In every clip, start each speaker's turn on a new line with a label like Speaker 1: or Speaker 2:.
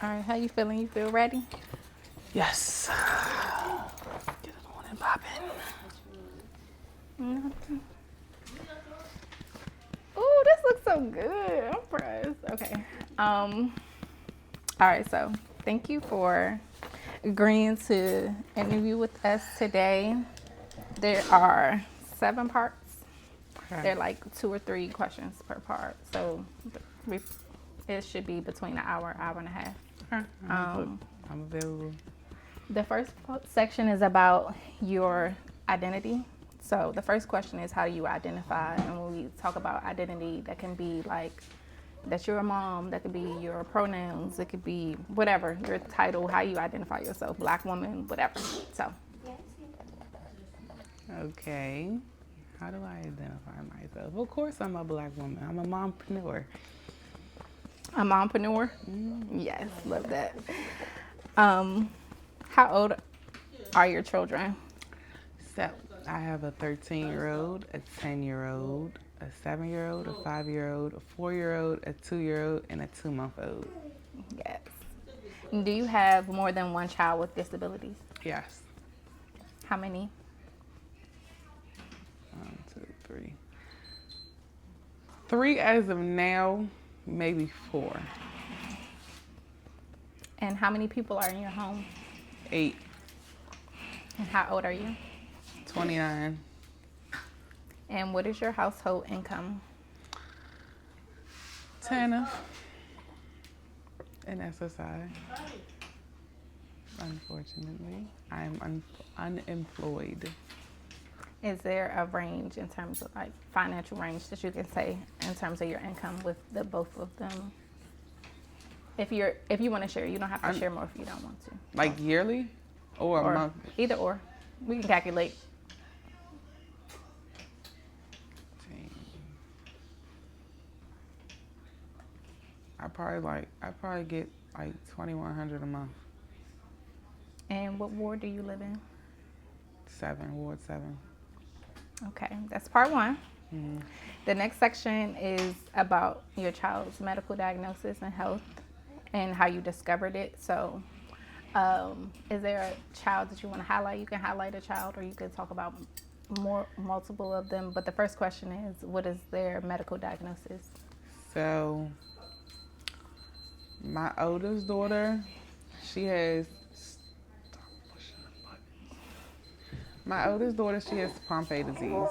Speaker 1: All right, how you feeling? You feel ready?
Speaker 2: Yes. Get it on and popping.
Speaker 1: Ooh, this looks so good. I'm impressed. Okay. All right, so thank you for agreeing to interview with us today. There are 7 parts.
Speaker 2: Okay.
Speaker 1: They're like 2 or 3 questions per part. So it should be between an hour and a half.
Speaker 2: Okay. I'm available.
Speaker 1: The first section is about your identity. So the first question is, how do you identify? And when we talk about identity, that can be like that you're a mom, that could be your pronouns, it could be whatever, your title, how you identify yourself, Black woman, whatever. So.
Speaker 2: Okay. How do I identify myself? Of course, I'm a Black woman. I'm a mompreneur.
Speaker 1: A mompreneur? Yes, love that. How old are your children?
Speaker 2: So, I have a 13-year-old, a 10-year-old, a 7-year-old, a 5-year-old, a 4-year-old, a 2-year-old, and a 2-month-old.
Speaker 1: Yes. Do you have more than one child with disabilities?
Speaker 2: Yes.
Speaker 1: How many?
Speaker 2: 1, 2, 3. 3 as of now, maybe 4.
Speaker 1: And how many people are in your home?
Speaker 2: 8.
Speaker 1: And how old are you?
Speaker 2: 29.
Speaker 1: And what is your household income?
Speaker 2: 10. And SSI. Unfortunately, I'm unemployed.
Speaker 1: Is there a range in terms of like financial range that you can say in terms of your income with the both of them? If you want to share, you don't have to share more if you don't want to.
Speaker 2: Like yearly or a month?
Speaker 1: Either or. We can calculate.
Speaker 2: I probably get like $2,100 a month.
Speaker 1: And what ward do you live in?
Speaker 2: Ward 7.
Speaker 1: Okay, that's part 1.
Speaker 2: Mm-hmm.
Speaker 1: The next section is about your child's medical diagnosis and health and how you discovered it. So, is there a child that you want to highlight? You can highlight a child, or you can talk about multiple of them. But the first question is, what is their medical diagnosis?
Speaker 2: So, my oldest daughter, she has. My oldest daughter, she has Pompe disease.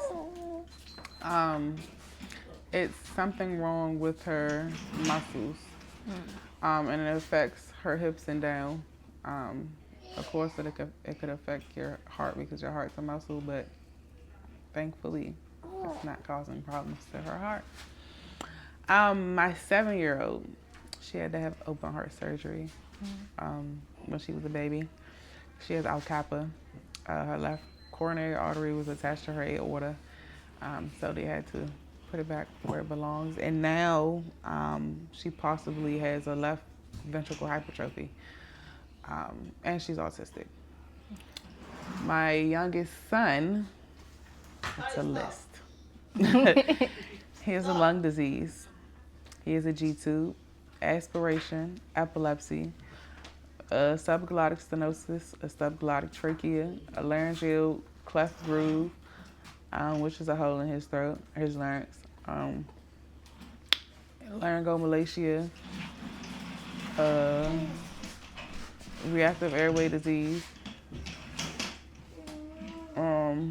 Speaker 2: It's something wrong with her muscles, and it affects her hips and down. Of course, it could affect your heart because your heart's a muscle, but thankfully, it's not causing problems to her heart. My 7-year-old, she had to have open heart surgery when she was a baby. She has Alcapa. Her left coronary artery was attached to her aorta, so they had to put it back where it belongs. And now she possibly has a left ventricle hypertrophy, and she's autistic. My youngest son, it's a list. He has a lung disease. He has a G-tube, aspiration, epilepsy, a subglottic stenosis, a subglottic trachea, a laryngeal cleft groove, which is a hole in his throat, his larynx, laryngomalacia, reactive airway disease, I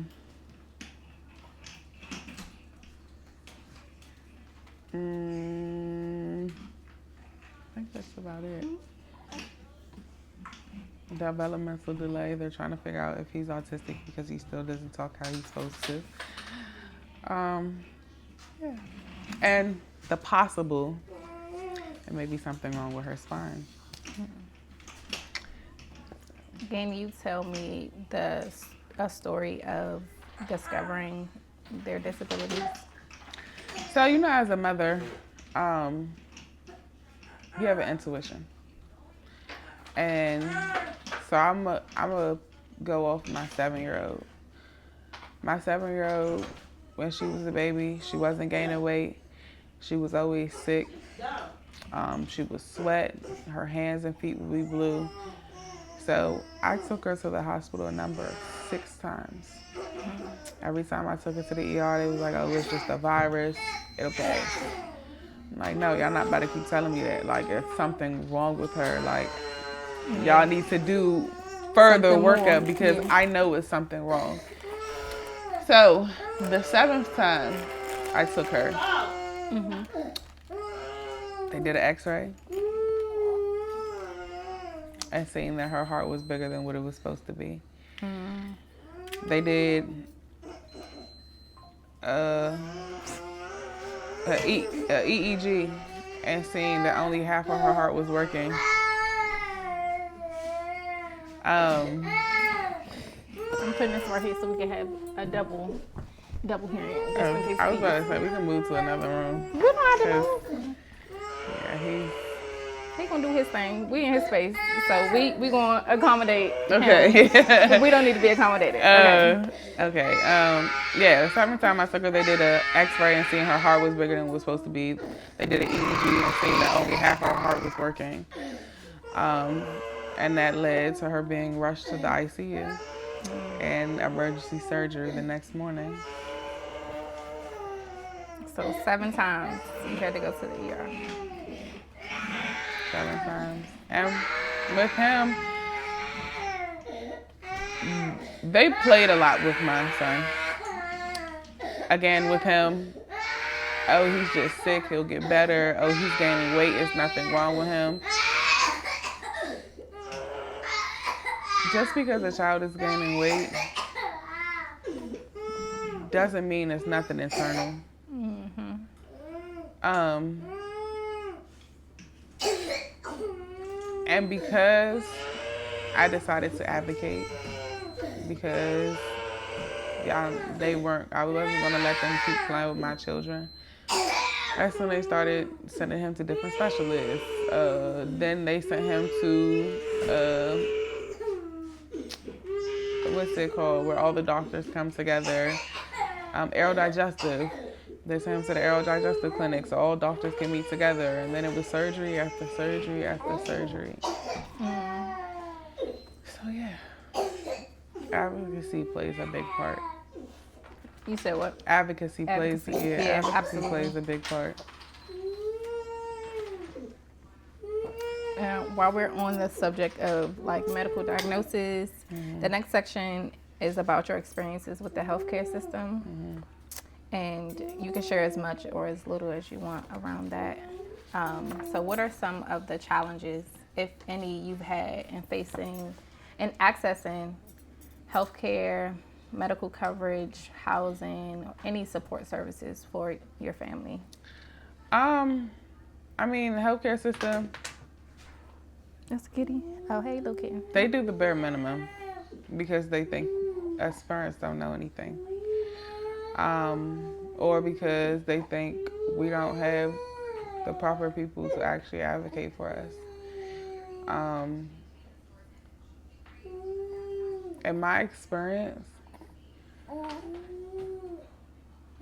Speaker 2: think that's about it. Developmental delay. They're trying to figure out if he's autistic because he still doesn't talk how he's supposed to. Yeah. And the possible, there may be something wrong with her spine.
Speaker 1: Can you tell me a story of discovering their disabilities?
Speaker 2: So, as a mother, you have an intuition. And so I'm a go off my 7-year-old. My 7-year-old, when she was a baby. She wasn't gaining weight. She was always sick. She would sweat. Her hands and feet would be blue. So I took her to the hospital a number of 6 times. Every time I took her to the ER, they was like, oh, it's just a virus. It'll pass. I'm like, no, y'all not about to keep telling me that. Like, there's something wrong with her. Like, y'all need to do further workup because I know it's something wrong. So the 7th time I took her, they did an x-ray and seen that her heart was bigger than what it was supposed to be. They did a EEG and seen that only half of her heart was working.
Speaker 1: I'm putting this right here so we can have a double hearing. Just in case
Speaker 2: I was about to say we can move to another room.
Speaker 1: We don't have to move.
Speaker 2: Yeah,
Speaker 1: He gonna do his thing. We in his space, so we gonna accommodate
Speaker 2: okay.
Speaker 1: him. We don't need to be accommodated.
Speaker 2: Okay. Yeah, the 7th time I took her, they did an X-ray and seen her heart was bigger than it was supposed to be. They did an EEG and seen that only half of her heart was working. And that led to her being rushed to the ICU and emergency surgery the next morning.
Speaker 1: So 7 times you had to go to the ER.
Speaker 2: 7 times. And with him, they played a lot with my son. Again, with him, oh, he's just sick, he'll get better. Oh, he's gaining weight, there's nothing wrong with him. Just because a child is gaining weight doesn't mean it's nothing internal. And because I decided to advocate, because I wasn't gonna let them keep playing with my children. That's when they started sending him to different specialists. Then they sent him to what's it called, where all the doctors come together. Aerodigestive. They sent him to the aerodigestive clinic so all doctors can meet together. And then it was surgery after surgery after surgery. So yeah, advocacy plays a big part.
Speaker 1: You said what?
Speaker 2: Advocacy plays
Speaker 1: absolutely.
Speaker 2: plays a big part.
Speaker 1: While we're on the subject of like medical diagnosis, the next section is about your experiences with the healthcare system. And you can share as much or as little as you want around that. So what are some of the challenges, if any, you've had in facing and accessing healthcare, medical coverage, housing, or any support services for your family?
Speaker 2: I mean, the healthcare system,
Speaker 1: That's Kitty. Oh, hey, little kitten.
Speaker 2: they do the bare minimum because they think us parents don't know anything. Or because they think we don't have the proper people to actually advocate for us. In my experience,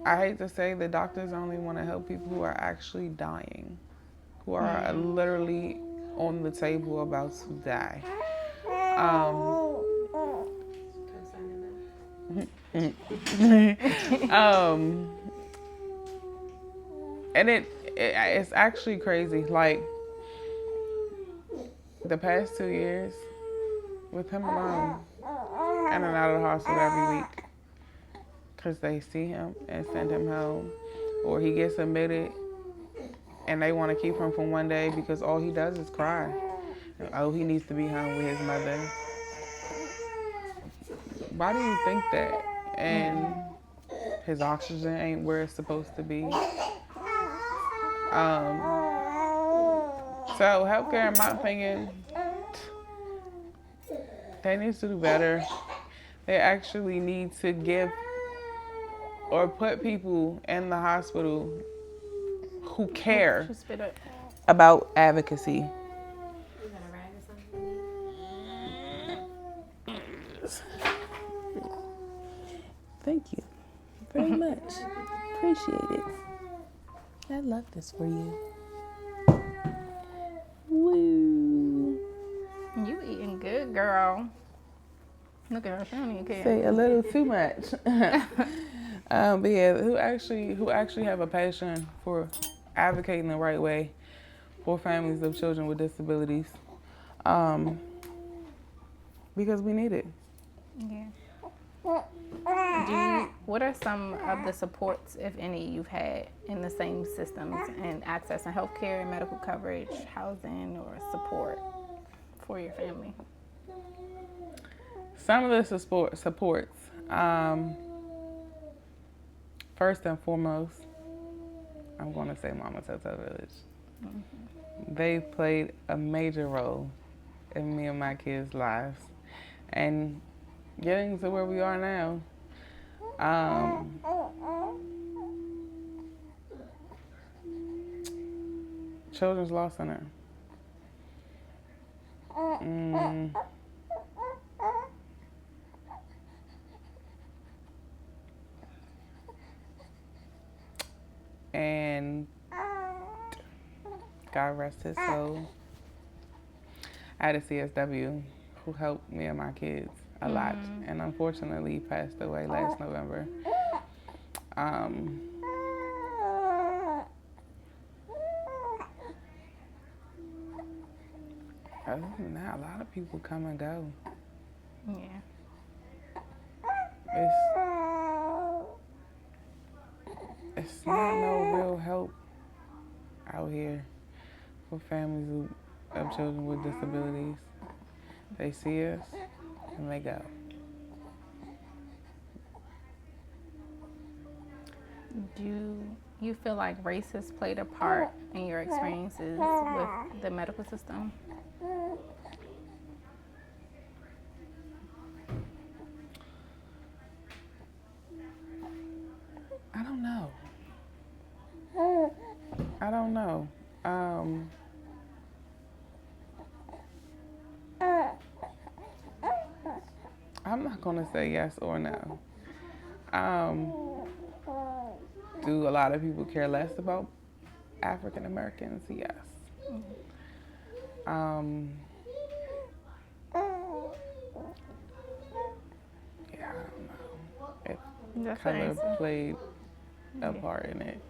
Speaker 2: I hate to say the doctors only want to help people who are actually dying, who are literally on the table about to die. And it's actually crazy. Like the past 2 years, with him alone, in and out of the hospital every week, because they see him and send him home, or he gets admitted and they want to keep him for one day because all he does is cry. Oh, he needs to be home with his mother. Why do you think that? And his oxygen ain't where it's supposed to be. So healthcare, in my opinion, they need to do better. They actually need to give or put people in the hospital who care about advocacy. Thank you. very much. Appreciate it. I love this for you. Woo.
Speaker 1: You eating good, girl. Look at her, she don't even care.
Speaker 2: Say a little too much. But yeah, who actually have a passion for advocating the right way for families of children with disabilities, because we need it.
Speaker 1: Yeah. What are some of the supports, if any, you've had in the same systems and accessing healthcare and medical coverage, housing, or support for your family?
Speaker 2: Some of the supports. First and foremost, I'm going to say Mama Toto Village. They played a major role in me and my kids' lives, and getting to where we are now. Children's Law Center. And God rest his soul, I had a CSW who helped me and my kids a lot, and unfortunately passed away last November. Other than that, a lot of people come and go.
Speaker 1: Yeah.
Speaker 2: It's not no real help out here for families of children with disabilities. They see us and they go.
Speaker 1: Do you feel like race has played a part in your experiences with the medical system?
Speaker 2: I don't know. I'm not going to say yes or no. Do a lot of people care less about African Americans? Yes. Yeah, I don't know. If color played a part in it,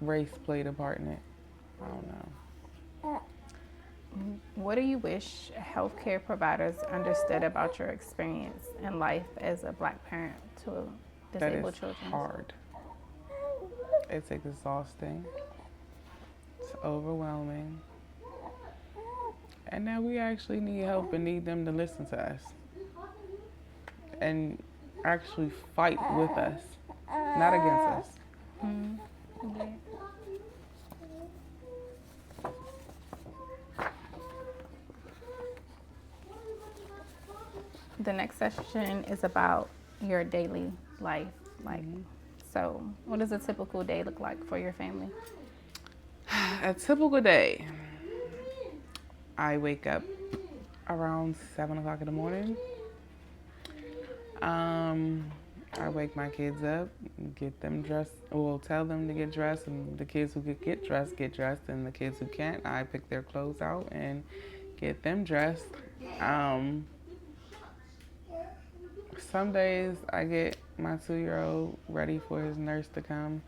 Speaker 2: race played a part in it, I don't know.
Speaker 1: What do you wish healthcare providers understood about your experience in life as a Black parent to disabled children?
Speaker 2: That is hard. It's exhausting. It's overwhelming. And now we actually need help and need them to listen to us and actually fight with us, not against us.
Speaker 1: Yeah. The next session is about your daily life. So what does a typical day look like for your family?
Speaker 2: A typical day. I wake up around 7 o'clock in the morning. I wake my kids up, get them dressed, tell them to get dressed, and the kids who could get dressed, and the kids who can't, I pick their clothes out and get them dressed. Some days I get my 2-year-old ready for his nurse to come.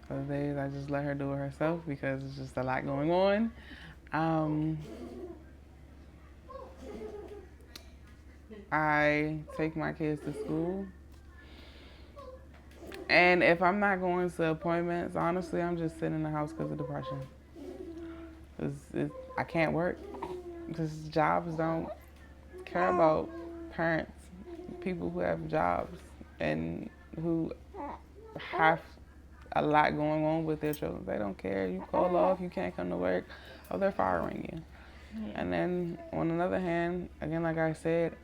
Speaker 2: Other days I just let her do it herself because it's just a lot going on. I take my kids to school. And if I'm not going to appointments, honestly, I'm just sitting in the house because of depression. I can't work. Because jobs don't care about parents, people who have jobs and who have a lot going on with their children. They don't care. You call off, you can't come to work, or they're firing you. Yeah. And then on another hand, again, like I said,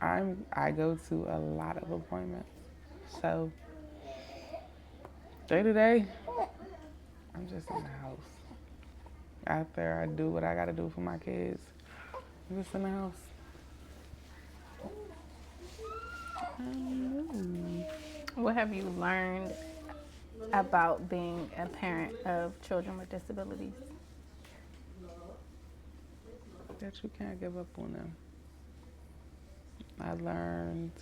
Speaker 2: I go to a lot of appointments. So day to day, I'm just in the house. Out there, I do what I gotta do for my kids. I'm just in the house.
Speaker 1: What have you learned about being a parent of children with disabilities?
Speaker 2: That you can't give up on them. I learned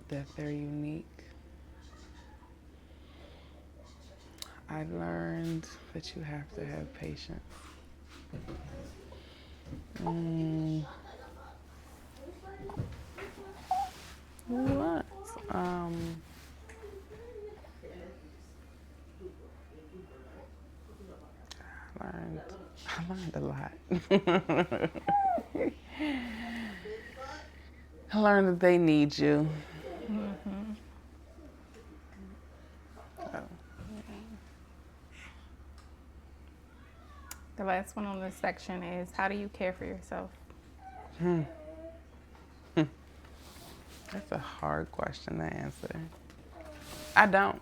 Speaker 2: that they're unique. I learned that you have to have patience. What? I learned a lot. I learned that they need you.
Speaker 1: Mm-hmm.
Speaker 2: So,
Speaker 1: The last one on this section is, how do you care for yourself?
Speaker 2: That's a hard question to answer. I don't.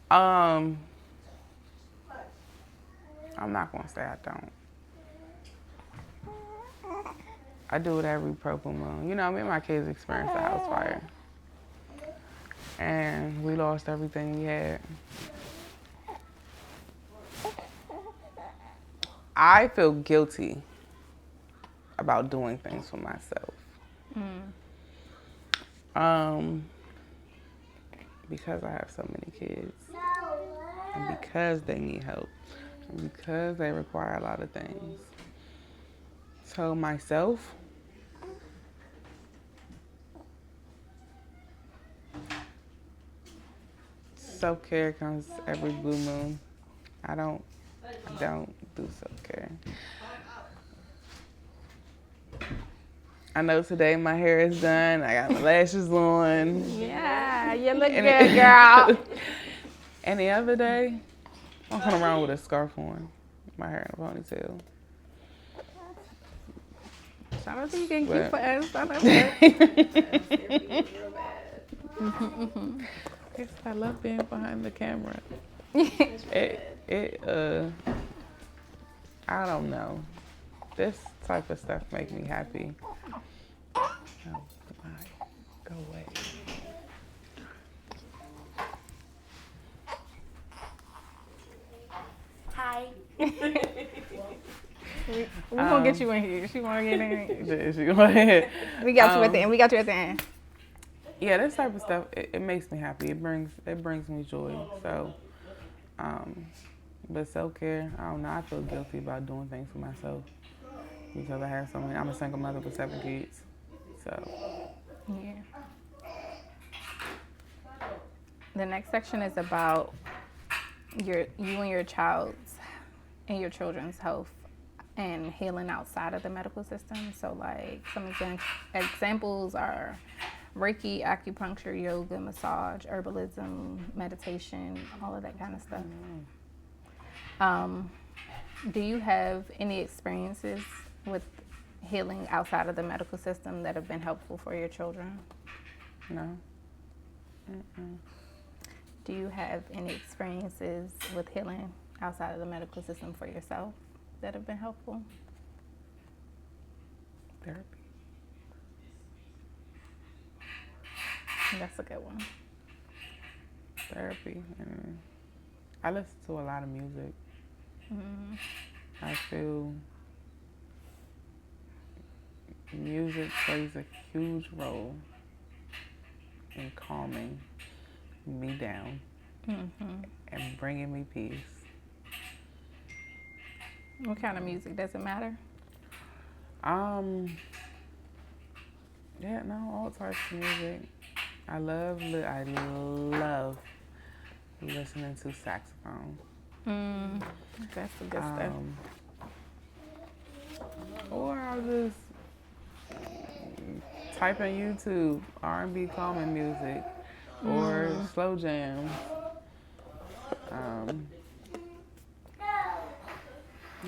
Speaker 2: I'm not gonna say I don't. I do it every purple moon. You know, me and my kids experienced a house fire. And we lost everything we had. I feel guilty about doing things for myself. Because I have so many kids. And because they need help. And because they require a lot of things. So myself, self-care comes every blue moon. I don't do self-care. I know today my hair is done. I got my lashes on.
Speaker 1: Yeah, you look good, girl.
Speaker 2: And the other day, I'm coming around with a scarf on, my hair in a ponytail.
Speaker 1: Shout out to you getting cute for us. I love it.
Speaker 2: Yes, I love being behind the camera. I don't know. This type of stuff makes me happy. Oh, my. Go away.
Speaker 3: Hi.
Speaker 1: We're gonna get you in here. She wanna get in.
Speaker 2: She go ahead.
Speaker 1: We got you at the end. We got you at the end.
Speaker 2: Yeah, this type of stuff, it makes me happy. It brings me joy. So, but self-care, I don't know. I feel guilty about doing things for myself because I have so many. I'm a single mother with 7 kids. So,
Speaker 1: Yeah. The next section is about you and your child's and your children's health and healing outside of the medical system. So, like, some examples are Reiki, acupuncture, yoga, massage, herbalism, meditation, all of that kind of stuff. Do you have any experiences with healing outside of the medical system that have been helpful for your children?
Speaker 2: no.
Speaker 1: Do you have any experiences with healing outside of the medical system for yourself that have been helpful?
Speaker 2: Therapy.
Speaker 1: That's a good one.
Speaker 2: Therapy. And I listen to a lot of music. I feel music plays a huge role in calming me down and bringing me peace.
Speaker 1: What kind of music? Does it matter?
Speaker 2: Yeah, no, all types of music. I love listening to saxophone.
Speaker 1: That's the good stuff.
Speaker 2: Or I'll just type in YouTube R&B calming music or slow jams.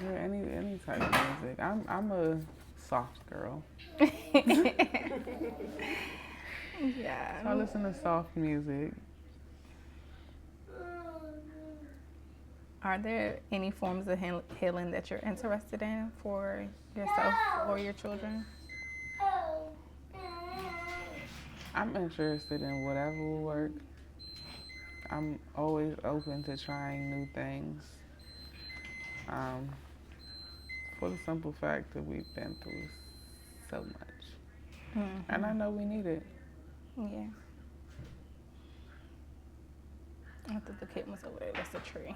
Speaker 2: Yeah, any type of music. I'm a soft girl.
Speaker 1: Yeah.
Speaker 2: I listen to soft music.
Speaker 1: Are there any forms of healing that you're interested in for yourself or your children?
Speaker 2: I'm interested in whatever will work. I'm always open to trying new things. Um, for the simple fact that we've been through so much. And I know we need it.
Speaker 1: Yeah. I thought the kitten was over there. That's a tree.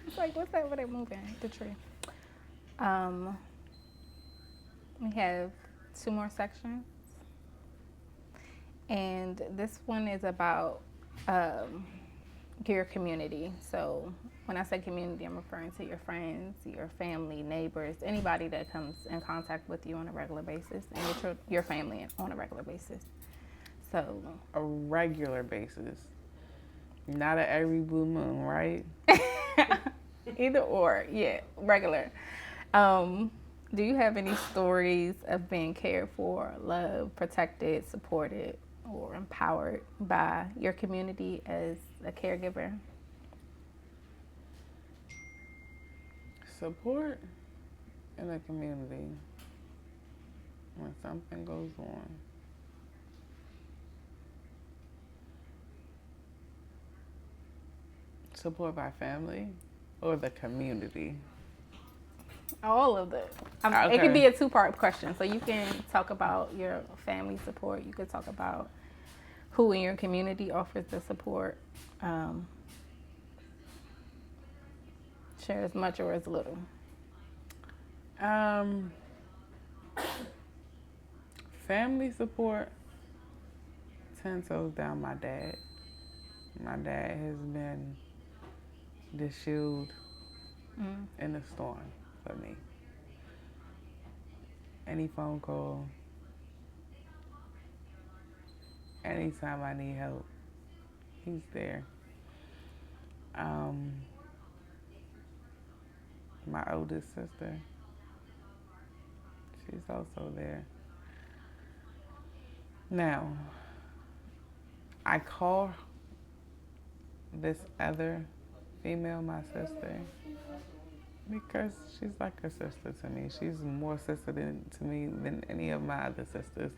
Speaker 1: It's like, what's that over there moving? The tree. We have 2 more sections. And this one is about your community. So when I say community, I'm referring to your friends, your family, neighbors, anybody that comes in contact with you on a regular basis, and your family on a regular basis. So
Speaker 2: A regular basis. Not at every blue moon, right?
Speaker 1: either or, yeah, regular. Do you have any stories of being cared for, loved, protected, supported, or empowered by your community as a caregiver?
Speaker 2: Support in the community when something goes on. Support by family or the community?
Speaker 1: All of it. It could be a 2-part question. So you can talk about your family support. You could talk about who in your community offers the support. Share as much or as little.
Speaker 2: Family support, 10 toes down my dad. My dad has been the shield in the storm for me. Any phone call, anytime I need help, he's there. My oldest sister, she's also there. Now, I call this other female my sister because she's like a sister to me. She's more sister to me than any of my other sisters.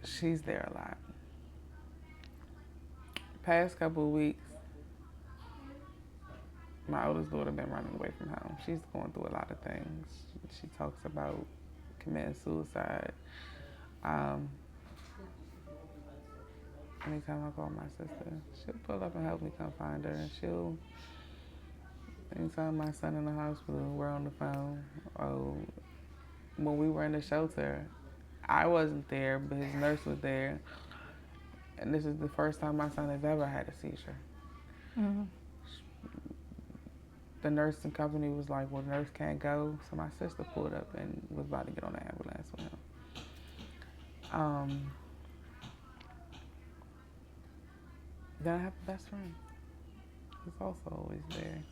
Speaker 2: She's there a lot. Past couple of weeks, my oldest daughter been running away from home. She's going through a lot of things. She talks about committing suicide. Anytime I call my sister, she'll pull up and help me come find her. And anytime my son in the hospital, we're on the phone. Oh, when we were in the shelter, I wasn't there, but his nurse was there. And this is the first time my son has ever had a seizure.
Speaker 1: Mm-hmm.
Speaker 2: The nursing company was like, well, the nurse can't go. So my sister pulled up and was about to get on the ambulance with him. Then I have a best friend. He's also always there.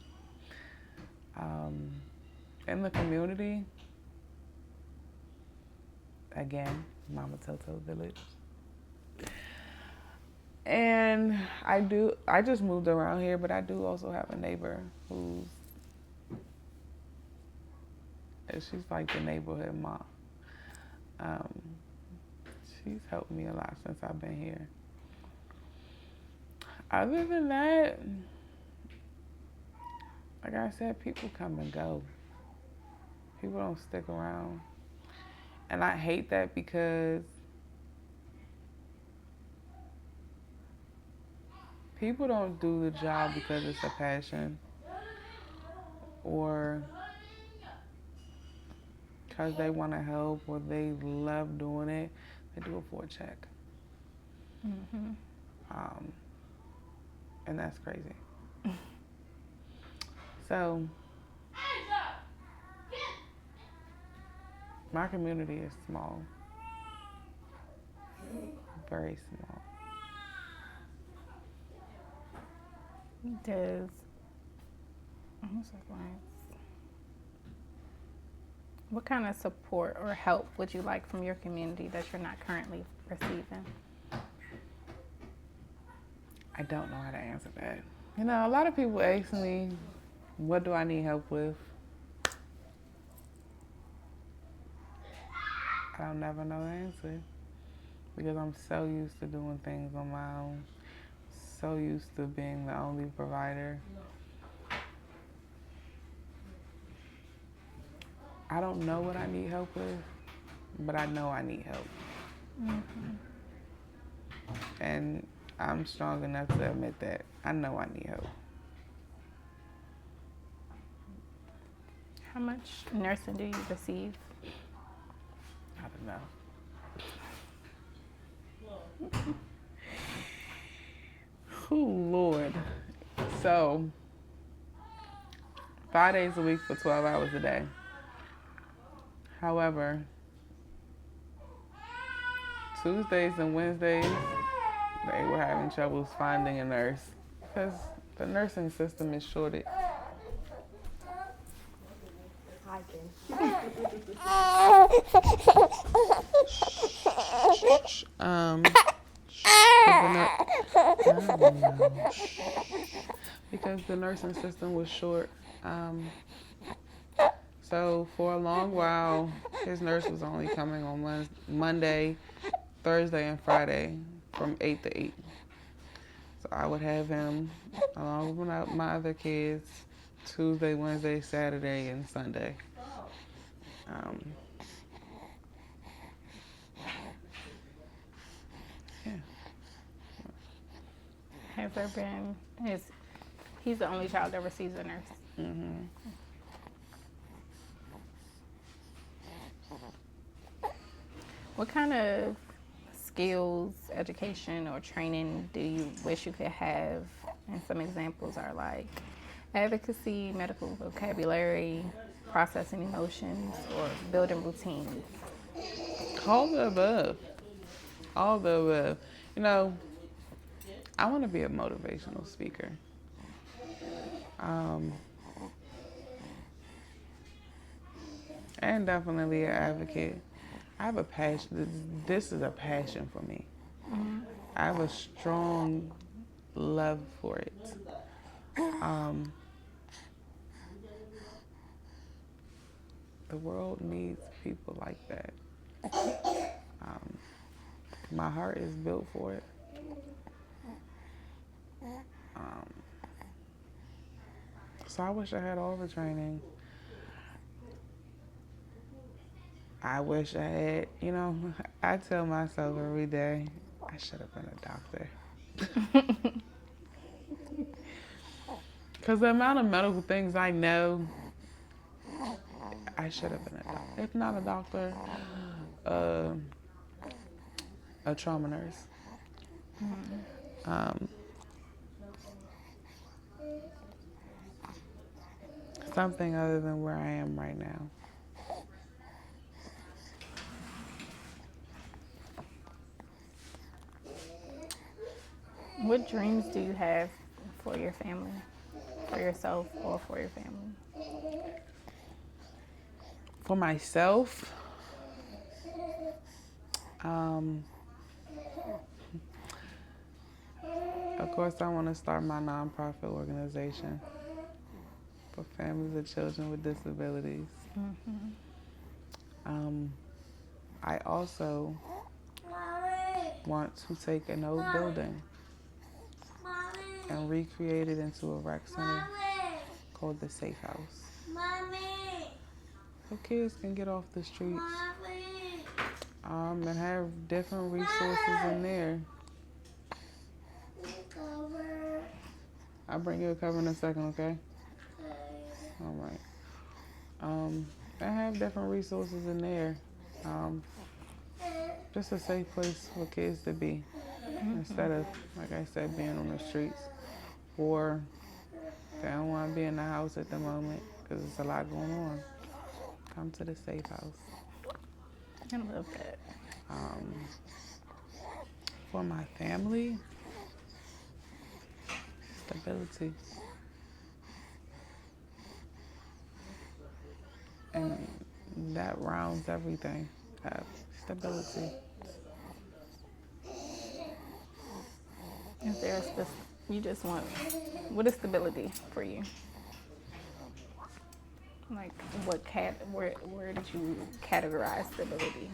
Speaker 2: In the community, again, Mama Toto Village. And I just moved around here, but I do also have a neighbor she's like the neighborhood mom. She's helped me a lot since I've been here. Other than that, like I said, people come and go. People don't stick around. And I hate that because people don't do the job because it's a passion or because they want to help or they love doing it. They do it for a check.
Speaker 1: Mm-hmm.
Speaker 2: And that's crazy. So, my community is small. Very small.
Speaker 1: What kind of support or help would you like from your community that you're not currently receiving?
Speaker 2: don't know how to answer that. You know, a lot of people ask me, what do I need help with? I don't never know the answer because I'm so used to doing things on my own, so used to being the only provider. I don't know what I need help with, but I know I need help. And I'm strong enough to admit that I know I need help.
Speaker 1: How much nursing do you receive?
Speaker 2: I don't know. Oh, Lord. So, 5 days a week for 12 hours a day. However, Tuesdays and Wednesdays, they were having troubles finding a nurse because the nursing system is shorted. Because the nursing system was short. So for a long while, his nurse was only coming on Monday, Thursday, and Friday from 8 to 8. So I would have him along with my other kids Tuesday, Wednesday, Saturday, and Sunday. Yeah.
Speaker 1: Has there been, he's the only child that receives a nurse.
Speaker 2: Mm-hmm.
Speaker 1: What kind of skills, education, or training do you wish you could have? And some examples are like advocacy, medical vocabulary, processing emotions, or building routines.
Speaker 2: All the above. All the above. You know, I want to be a motivational speaker. And definitely an advocate. I have a passion. This is a passion for me.
Speaker 1: Mm-hmm.
Speaker 2: I have a strong love for it. The world needs people like that. My heart is built for it. So I wish I had all the training. I wish I had, I tell myself every day, I should have been a doctor. Because the amount of medical things I know, I should have been a doctor. If not a doctor, a trauma nurse. Something other than where I am right now.
Speaker 1: What dreams do you have for your family, for yourself, or for your family?
Speaker 2: For myself, of course, I want to start my nonprofit organization for families of children with disabilities. I also want to take an old building and recreate it into a rec center called the Safe House. So kids can get off the streets and have different resources in there. I'll bring you a cover in a second, okay? All right. And have different resources in there. Just a safe place for kids to be instead of, like I said, being on the streets, or they don't want to be in the house at the moment because there's a lot going on. Come to the Safe House.
Speaker 1: I love that.
Speaker 2: For my family, stability. And that rounds everything up. Stability.
Speaker 1: Is there You just want, what is stability for you? Like, where did you categorize stability?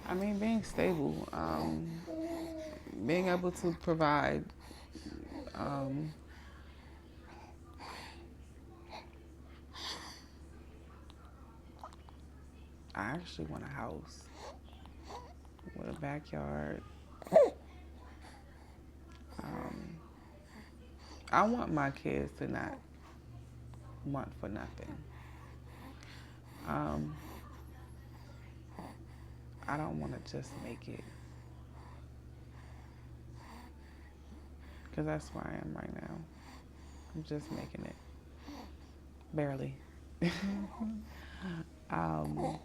Speaker 2: I mean, being stable, being able to provide. Um, I actually want a house with a backyard. Um, I want my kids to not want for nothing. Um, I don't want to just make it, because that's where I am right now. I'm just making it, barely. um,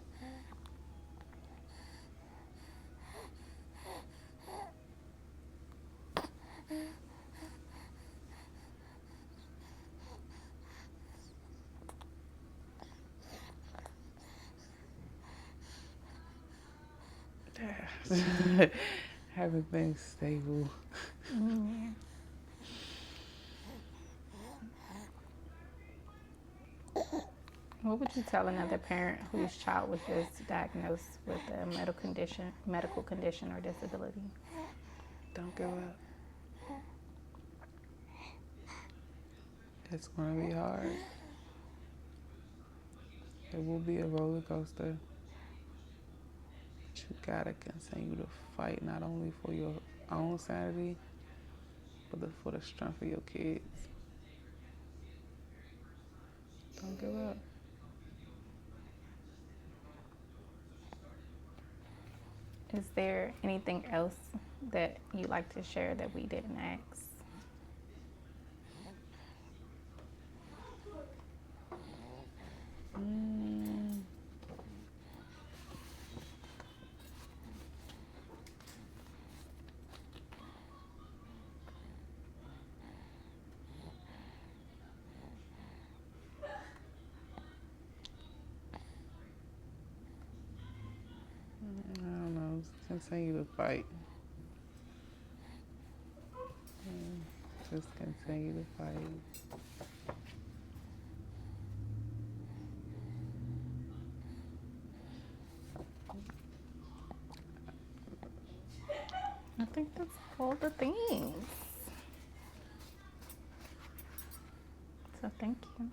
Speaker 2: Everything's stable.
Speaker 1: Mm. What would you tell another parent whose child was just diagnosed with a medical condition or disability?
Speaker 2: Don't give up. It's going to be hard. It will be a roller coaster. But you gotta continue to fight, not only for your own sanity, but for the strength of your kids. Don't give up.
Speaker 1: Is there anything else that you'd like to share that we didn't ask?
Speaker 2: Mm, I don't know. Continue to fight. Just continue to fight.
Speaker 1: I think that's all the things. So thank you.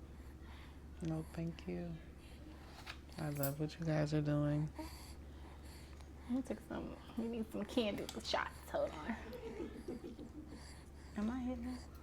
Speaker 2: No, thank you. I love what you guys are doing.
Speaker 1: We need some candle shots. Hold on. Am I hitting it?